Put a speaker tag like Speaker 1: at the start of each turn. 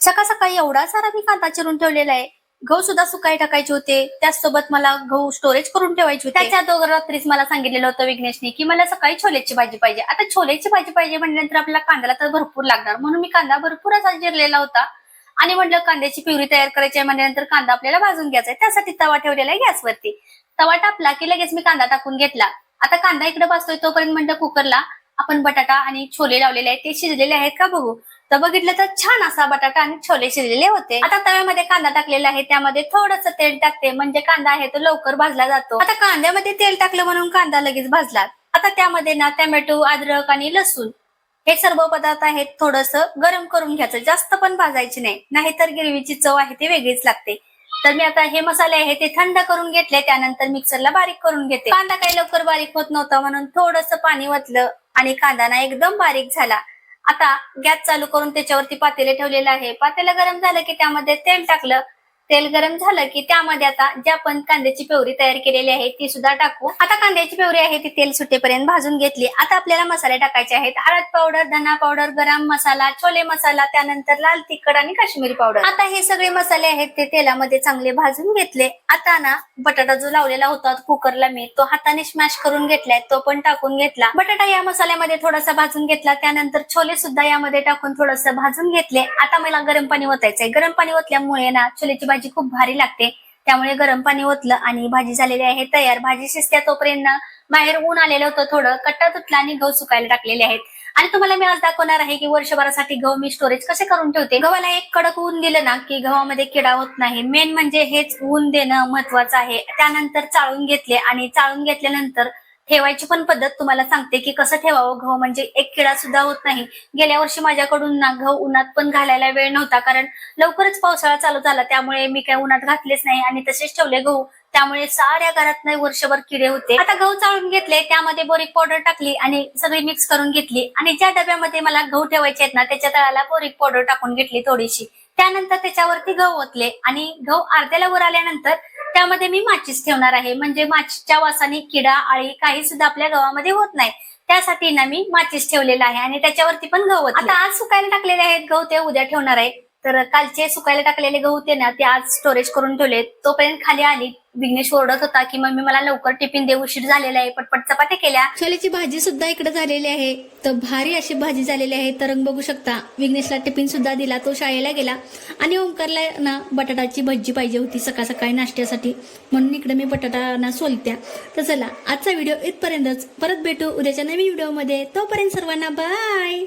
Speaker 1: सकाळ सकाळी एवढा सारा मी कांदा चिरून ठेवलेला आहे. गहू सुद्धा सुकाय टाकायचे होते. त्याचसोबत मला गहू स्टोरेज करून ठेवायचे होते. त्याच्या अगोदर रात्रीच मला सांगितलेलं होतं विघ्नेशने की मला सकाळी छोलेची भाजी पाहिजे. आता छोलेची भाजी पाहिजे म्हटल्यानंतर आपल्याला कांद्याला तर भरपूर लागणार, म्हणून मी कांदा भरपूर असा चिरलेला होता आणि म्हटलं कांद्याची प्युरी तयार करायची आहे म्हटल्यानंतर कांदा आपल्याला भाजून घ्यायचा आहे. त्यासाठी तवा ठेवलेला आहे गॅसवरती. तवा टाकला की लगेच मी कांदा टाकून घेतला. आता कांदा इकडे भाजतोय तोपर्यंत म्हटलं कुकरला आपण बटाटा आणि छोले लावलेले आहेत ते शिजलेले आहेत का बघू. तर बघितलं तर छान असा बटाटा आणि छोले शिजलेले होते. आता तव्यामध्ये कांदा टाकलेला आहे, त्यामध्ये थोडंसं तेल टाकते म्हणजे कांदा आहे तो लवकर भाजला जातो. आता कांद्यामध्ये तेल टाकलं म्हणून कांदा लगेच भाजला. आता त्यामध्ये ना टोमॅटो, अद्रक आणि लसूण हे सर्व पदार्थ आहेत थोडंसं गरम करून घ्यायचं, जास्त पण भाजायचे नाही, नाहीतर ग्रेव्हीची चव आहे ती वेगळीच लागते. तर मी आता हे मसाले आहे ते थंड करून घेतले, त्यानंतर मिक्सरला बारीक करून घेते. कांदा काही लवकर बारीक होत नव्हता म्हणून थोडंसं पाणी ओतलं आणि कांदा ना एकदम बारीक झाला. आता गॅस चालू करून त्याच्यावरती पातेले ठेवलेलं आहे. पातेलं गरम झालं की त्यामध्ये तेल टाकलं. तेल गरम झालं की त्यामध्ये आता जे आपण कांद्याची प्युरी तयार केलेली आहे ती सुद्धा टाकू. आता कांद्याची प्युरी आहे ती तेल सुटेपर्यंत भाजून घेतली. आता आपल्याला मसाले टाकायचे आहेत. हळद पावडर, धना पावडर, गरम मसाला, छोले मसाला, त्यानंतर लाल तिखट आणि काश्मीरी पावडर. आता हे सगळे मसाले आहेत ते तेलामध्ये चांगले भाजून घेतले. आता ना बटाटा जो लावलेला होता कुकरला मी तो हाताने स्मॅश करून घेतलाय, तो पण टाकून घेतला. बटाटा या मसाल्यामध्ये थोडासा भाजून घेतला. त्यानंतर छोले सुद्धा यामध्ये टाकून थोडंसं भाजून घेतले. आता मला गरम पाणी ओतायचंय. गरम पाणी ओतल्यामुळे ना छोलेची भाजी खूप भारी लागते, त्यामुळे गरम पाणी ओतलं आणि भाजी झालेली आहे तयार. भाजी शिजत्या तोपर्यंत बाहेर ऊन आलेलं होतं, थोडं कट्टा तुटला आणि गहू सुकायला टाकलेले आहेत. आणि तुम्हाला मी आज दाखवणार आहे की वर्षभरासाठी गहू मी स्टोरेज कसे करून ठेवते. गव्हाला एक कडक ऊन दिलं ना की गव्हामध्ये किडा होत नाही. मेन म्हणजे हेच ऊन देणं महत्वाचं आहे. त्यानंतर चाळून घेतले आणि चाळून घेतल्यानंतर ठेवायची पण पद्धत तुम्हाला सांगते की कसं ठेवावं गहू, म्हणजे एक किडा सुद्धा होत नाही. गेल्या वर्षी माझ्याकडून ना गहू उन्हात पण घालायला वेळ नव्हता, कारण लवकरच पावसाळा चालू झाला, त्यामुळे मी काही उन्हात घातलेच नाही आणि तसेच ठेवले गहू. त्यामुळे साऱ्या घरात नाही वर्षभर किडे होते. आता गहू चाळून घेतले, त्यामध्ये बोरिक पावडर टाकली आणि सगळी मिक्स करून घेतली. आणि ज्या डब्यामध्ये मला गहू ठेवायचे आहेत ना त्याच्या तळाला बोरिक पावडर टाकून घेतली थोडीशी. त्यानंतर त्याच्यावरती गहू ओतले आणि गहू अर्ध्याला वर आल्यानंतर त्यामध्ये मी माचीस ठेवणार आहे, म्हणजे माचीसच्या वासाने किडा, आळी काही सुद्धा आपल्या गव्हामध्ये होत नाही. त्यासाठी ना मी माचीस ठेवलेला आहे आणि त्याच्यावरती पण गहू. आता आज सुकायला टाकलेले आहेत गहू ते उद्या ठेवणार आहे. तर कालचे सुकायला टाकलेले गहू ते ना ते आज स्टोरेज करून ठेवले. तोपर्यंत खाली आली. विघ्नेश ओरडत होता की मम्मी मला लवकर टिफिन दे, उशीर झालेला आहे. पटपट चपात्या केल्या. छोलेची भाजी सुद्धा इकडे झालेली आहे. तर भारी अशी भाजी झालेली आहे. तरंग बघू शकता. विघ्नेशला टिफिन सुद्धा दिला, तो शाळेला गेला. आणि ओमकारला ना बटाटाची भजी पाहिजे होती सकाळ सकाळी नाश्त्यासाठी, म्हणून इकडे मी बटाटा ना सोलत्या. तर चला आजचा व्हिडिओ इथपर्यंतच. परत भेटू उद्याच्या नवीन व्हिडिओमध्ये. तोपर्यंत सर्वांना बाय.